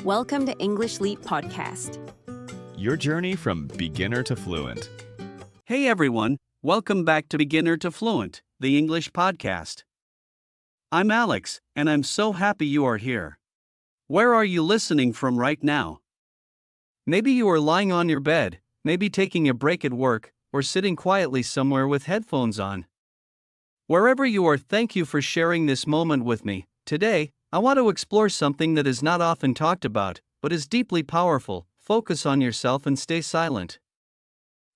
Welcome to English Leap Podcast. Your journey from beginner to fluent. Hey everyone, welcome back to Beginner to Fluent, the English podcast. I'm Alex, and I'm so happy you are here. Where are you listening from right now? Maybe you are lying on your bed, maybe taking a break at work, or sitting quietly somewhere with headphones on. Wherever you are, thank you for sharing this moment with me. Today, I want to explore something that is not often talked about, but is deeply powerful. Focus on yourself and stay silent.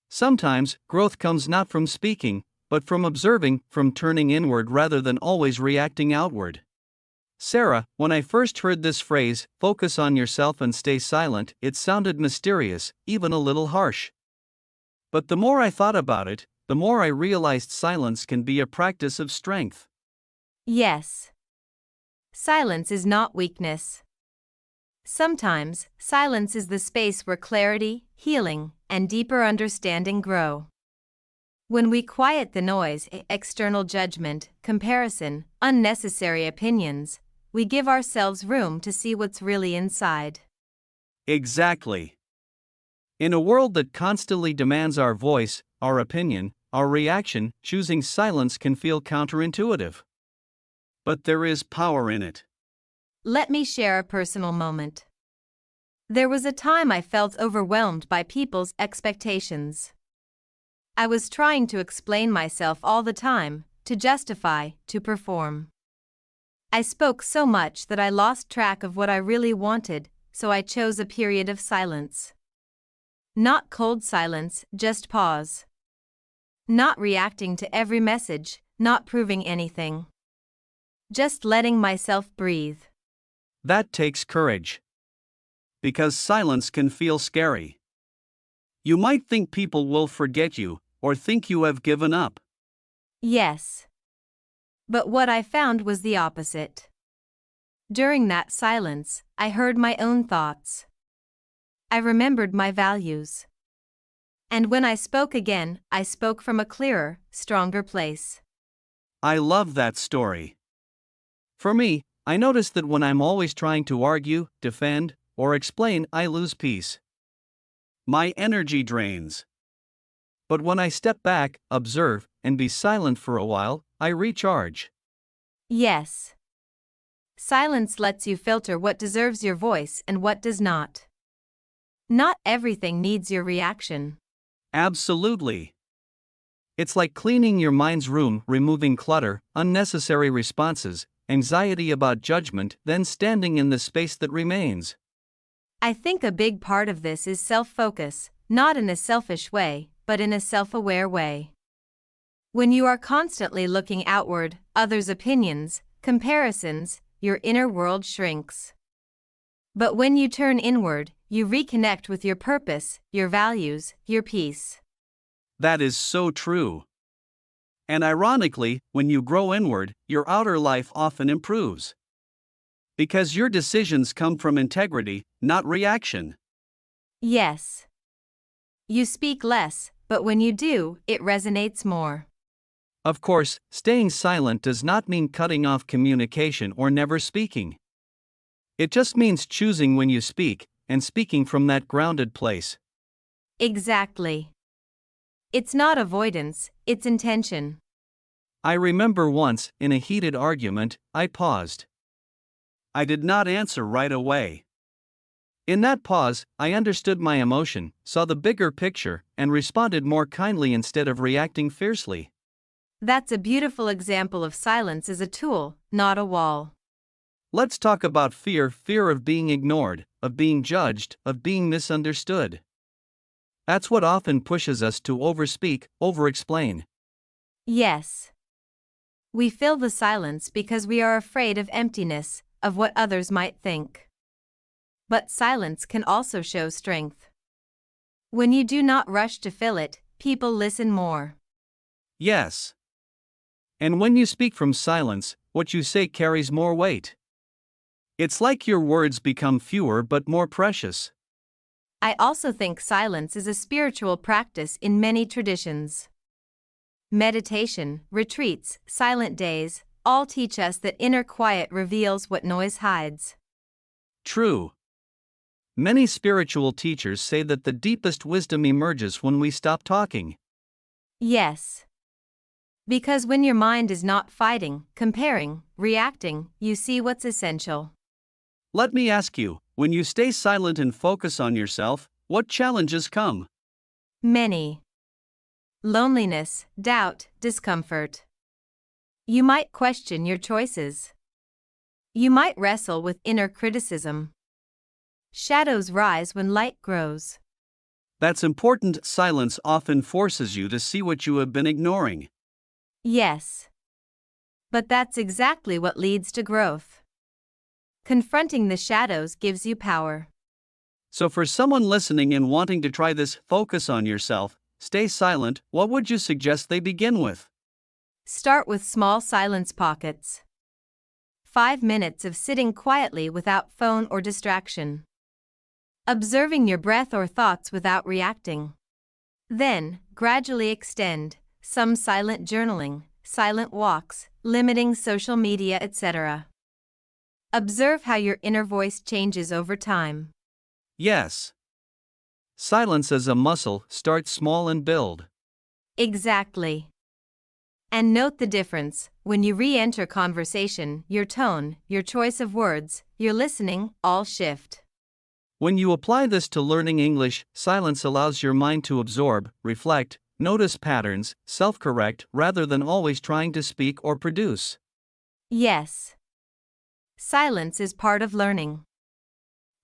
Sometimes, growth comes not from speaking, but from observing, from turning inward rather than always reacting outward. Sarah, when I first heard this phrase, focus on yourself and stay silent, it sounded mysterious, even a little harsh. But the more I thought about it, the more I realized silence can be a practice of strength. Yes. Silence is not weakness. Sometimes, silence is the space where clarity, healing, and deeper understanding grow. When we quiet the noise, external judgment, comparison, unnecessary opinions, we give ourselves room to see what's really inside. Exactly. In a world that constantly demands our voice, our opinion, our reaction, choosing silence can feel counterintuitive. But there is power in it. Let me share a personal moment. There was a time I felt overwhelmed by people's expectations. I was trying to explain myself all the time, to justify, to perform. I spoke so much that I lost track of what I really wanted, so I chose a period of silence. Not cold silence, just pause. Not reacting to every message, not proving anything. Just letting myself breathe. That takes courage. Because silence can feel scary. You might think people will forget you, or think you have given up. Yes. But what I found was the opposite. During that silence, I heard my own thoughts. I remembered my values. And when I spoke again, I spoke from a clearer, stronger place. I love that story. For me, I notice that when I'm always trying to argue, defend, or explain, I lose peace. My energy drains. But when I step back, observe, and be silent for a while, I recharge. Yes. Silence lets you filter what deserves your voice and what does not. Not everything needs your reaction. Absolutely. It's like cleaning your mind's room, removing clutter, unnecessary responses, anxiety about judgment, then standing in the space that remains. I think a big part of this is self-focus, not in a selfish way, but in a self-aware way. When you are constantly looking outward, others' opinions, comparisons, your inner world shrinks. But when you turn inward, you reconnect with your purpose, your values, your peace. That is so true. And ironically, when you grow inward, your outer life often improves. Because your decisions come from integrity, not reaction. Yes. You speak less, but when you do, it resonates more. Of course, staying silent does not mean cutting off communication or never speaking. It just means choosing when you speak, and speaking from that grounded place. Exactly. It's not avoidance, it's intention. I remember once, in a heated argument, I paused. I did not answer right away. In that pause, I understood my emotion, saw the bigger picture, and responded more kindly instead of reacting fiercely. That's a beautiful example of silence as a tool, not a wall. Let's talk about fear of being ignored, of being judged, of being misunderstood. That's what often pushes us to overspeak, overexplain. Yes. We fill the silence because we are afraid of emptiness, of what others might think. But silence can also show strength. When you do not rush to fill it, people listen more. Yes. And when you speak from silence, what you say carries more weight. It's like your words become fewer but more precious. I also think silence is a spiritual practice in many traditions. Meditation, retreats, silent days, all teach us that inner quiet reveals what noise hides. True. Many spiritual teachers say that the deepest wisdom emerges when we stop talking. Yes. Because when your mind is not fighting, comparing, reacting, you see what's essential. Let me ask you, when you stay silent and focus on yourself, what challenges come? Many. Loneliness, doubt, discomfort. You might question your choices. You might wrestle with inner criticism. Shadows rise when light grows. That's important. Silence often forces you to see what you have been ignoring. Yes. But that's exactly what leads to growth. Confronting the shadows gives you power. So, for someone listening and wanting to try this, focus on yourself, stay silent, what would you suggest they begin with? Start with small silence pockets. 5 minutes of sitting quietly without phone or distraction. Observing your breath or thoughts without reacting. Then, gradually extend, some silent journaling, silent walks, limiting social media, etc. Observe how your inner voice changes over time. Yes. Silence as a muscle, start small and build. Exactly. And note the difference when you re-enter conversation, your tone, your choice of words, your listening, all shift. When you apply this to learning English, silence allows your mind to absorb, reflect, notice patterns, self-correct rather than always trying to speak or produce. Yes. Silence is part of learning.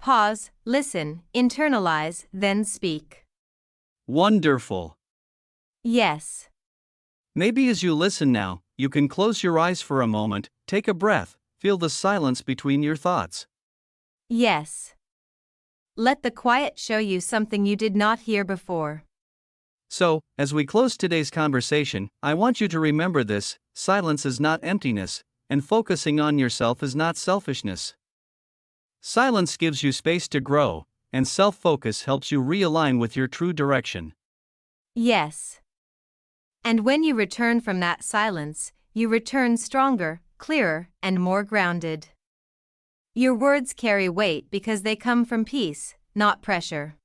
Pause, listen, internalize, then speak. Wonderful. Yes. Maybe as you listen now, you can close your eyes for a moment, take a breath, feel the silence between your thoughts. Yes. Let the quiet show you something you did not hear before. So, as we close today's conversation, I want you to remember this: silence is not emptiness, and focusing on yourself is not selfishness. Silence gives you space to grow, and self-focus helps you realign with your true direction. Yes. And when you return from that silence, you return stronger, clearer, and more grounded. Your words carry weight because they come from peace, not pressure.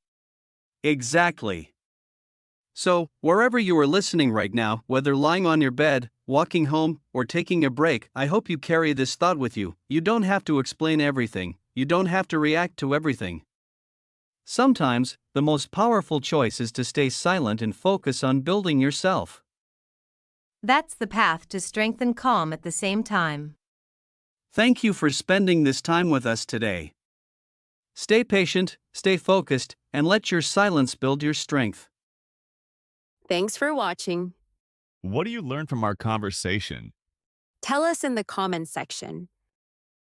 Exactly. So, wherever you are listening right now, whether lying on your bed, walking home, or taking a break, I hope you carry this thought with you: you don't have to explain everything, you don't have to react to everything. Sometimes, the most powerful choice is to stay silent and focus on building yourself. That's the path to strength and calm at the same time. Thank you for spending this time with us today. Stay patient, stay focused, and let your silence build your strength. Thanks for watching. What do you learn from our conversation? Tell us in the comments section.